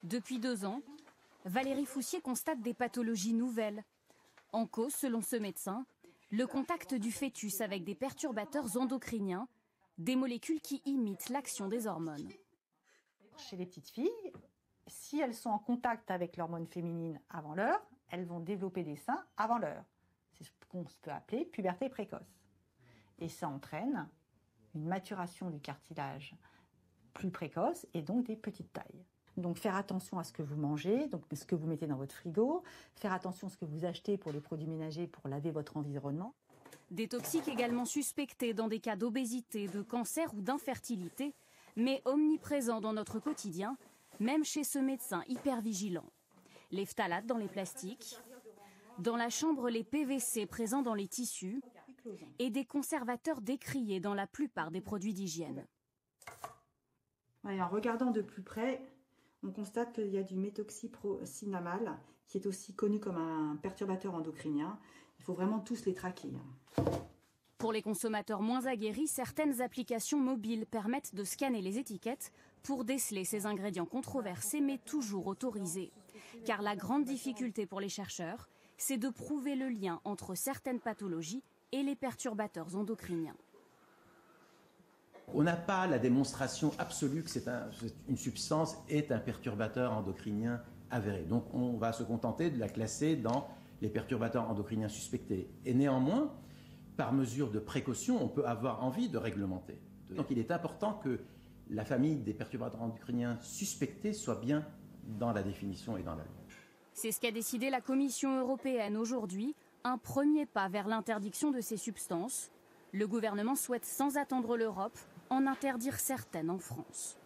Depuis 2 ans, Valérie Foussier constate des pathologies nouvelles. En cause, selon ce médecin, le contact du fœtus avec des perturbateurs endocriniens, des molécules qui imitent l'action des hormones. Chez les petites filles, si elles sont en contact avec l'hormone féminine avant l'heure, elles vont développer des seins avant l'heure. C'est ce qu'on peut appeler puberté précoce. Et ça entraîne une maturation du cartilage plus précoce et donc des petites tailles. Donc faire attention à ce que vous mangez, donc ce que vous mettez dans votre frigo, faire attention à ce que vous achetez pour les produits ménagers pour laver votre environnement. Des toxiques également suspectés dans des cas d'obésité, de cancer ou d'infertilité, mais omniprésents dans notre quotidien, même chez ce médecin hyper vigilant. Les phtalates dans les plastiques, dans la chambre les PVC présents dans les tissus et des conservateurs décriés dans la plupart des produits d'hygiène. En regardant de plus près, on constate qu'il y a du méthoxyprocinamal, qui est aussi connu comme un perturbateur endocrinien. Il faut vraiment tous les traquer. Pour les consommateurs moins aguerris, certaines applications mobiles permettent de scanner les étiquettes pour déceler ces ingrédients controversés mais toujours autorisés. Car la grande difficulté pour les chercheurs, c'est de prouver le lien entre certaines pathologies et les perturbateurs endocriniens. On n'a pas la démonstration absolue que une substance est un perturbateur endocrinien avéré. Donc on va se contenter de la classer dans les perturbateurs endocriniens suspectés. Et néanmoins, par mesure de précaution, on peut avoir envie de réglementer. Donc il est important que la famille des perturbateurs endocriniens suspectés soit bien dans la définition et dans la loi. C'est ce qu'a décidé la Commission européenne aujourd'hui, un premier pas vers l'interdiction de ces substances. Le gouvernement souhaite, sans attendre l'Europe, en interdire certaines en France.